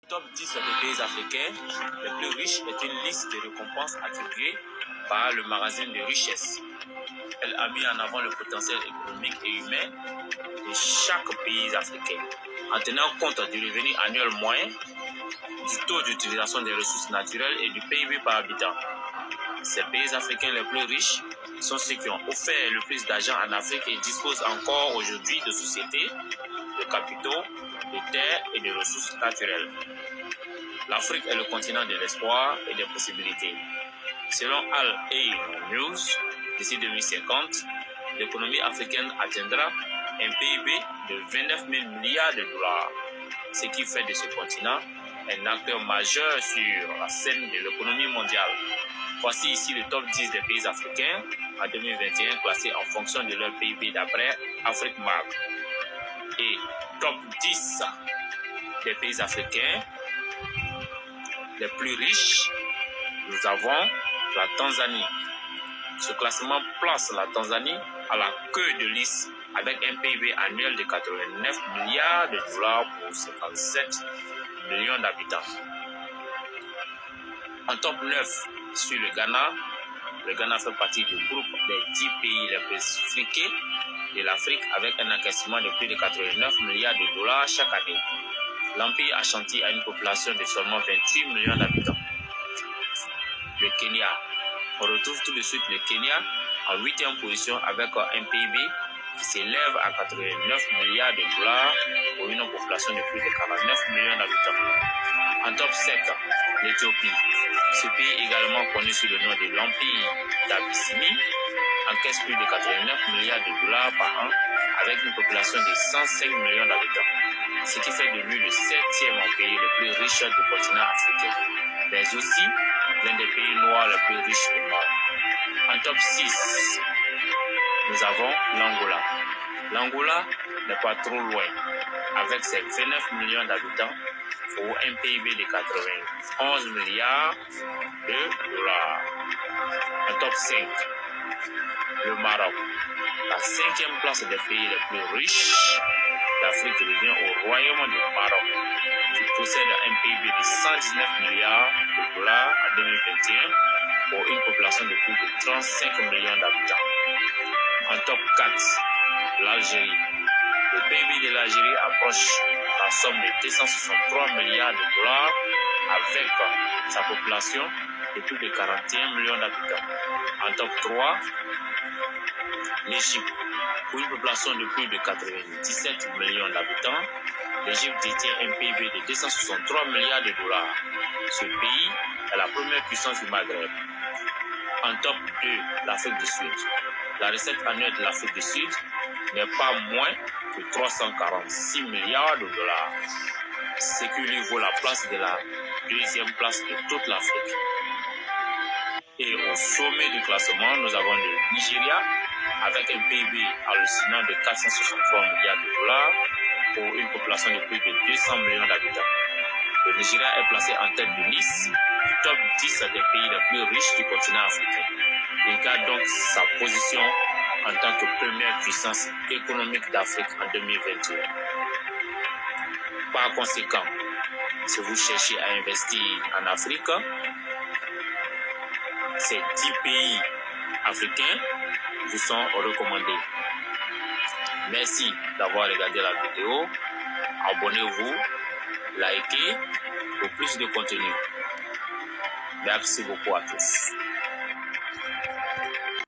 Top 10 des pays africains les plus riches est une liste de récompenses attribuées par le magazine de richesse. Elle a mis en avant le potentiel économique et humain de chaque pays africain, en tenant compte du revenu annuel moyen, du taux d'utilisation des ressources naturelles et du PIB par habitant. Ces pays africains les plus riches sont ceux qui ont offert le plus d'argent en Afrique et disposent encore aujourd'hui de sociétés, de capitaux, de terres et de ressources naturelles. L'Afrique est le continent de l'espoir et des possibilités. Selon Al-Ain News, d'ici 2050, l'économie africaine atteindra un PIB de 29 000 milliards de dollars, ce qui fait de ce continent un acteur majeur sur la scène de l'économie mondiale. Voici ici le top 10 des pays africains en 2021 classés en fonction de leur PIB d'après Afrique Mag. Et top 10 des pays africains les plus riches, nous avons la Tanzanie. Ce classement place la Tanzanie à la queue de liste avec un PIB annuel de 89 milliards de dollars pour 57 millions d'habitants. En top 9, sur le Ghana. Le Ghana fait partie du groupe des 10 pays les plus friqués de l'Afrique avec un encaissement de plus de 89 milliards de dollars chaque année. L'Empire Ashanti a une population de seulement 28 millions d'habitants. Le Kenya. On retrouve tout de suite le Kenya en 8e position avec un PIB qui s'élève à 89 milliards de dollars pour une population de plus de 49 millions d'habitants. En top 7, l'Éthiopie. Ce pays, également connu sous le nom de l'Empire d'Abyssinie, encaisse plus de 89 milliards de dollars par an avec une population de 105 millions d'habitants, ce qui fait de lui le 7e pays le plus riche du continent africain, mais aussi l'un des pays noirs les plus riches au monde. En top 6, nous avons l'Angola. L'Angola n'est pas trop loin, avec ses 29 millions d'habitants pour un PIB de 91 milliards de dollars. En top 5, le Maroc. La 5e place des pays les plus riches d'Afrique revient au Royaume du Maroc, qui possède un PIB de 119 milliards de dollars en 2021 pour une population de plus de 35 millions d'habitants. En top 4, l'Algérie. Le PIB de l'Algérie approche la somme de 263 milliards de dollars avec sa population de plus de 41 millions d'habitants. En top 3, l'Égypte. Pour une population de plus de 97 millions d'habitants, l'Égypte détient un PIB de 263 milliards de dollars. Ce pays est la première puissance du Maghreb. En top 2, l'Afrique du Sud. La recette annuelle de l'Afrique du Sud n'est pas moins que 346 milliards de dollars, ce qui lui vaut la place de la 2e place de toute l'Afrique. Et au sommet du classement, nous avons le Nigeria avec un PIB hallucinant de 463 milliards de dollars pour une population de plus de 200 millions d'habitants. Le Nigeria est placé en tête de liste du top 10 des pays les plus riches du continent africain. Il garde donc sa position en tant que première puissance économique d'Afrique en 2021. Par conséquent, si vous cherchez à investir en Afrique, ces 10 pays africains vous sont recommandés. Merci d'avoir regardé la vidéo. Abonnez-vous, likez pour plus de contenu. Merci beaucoup à tous.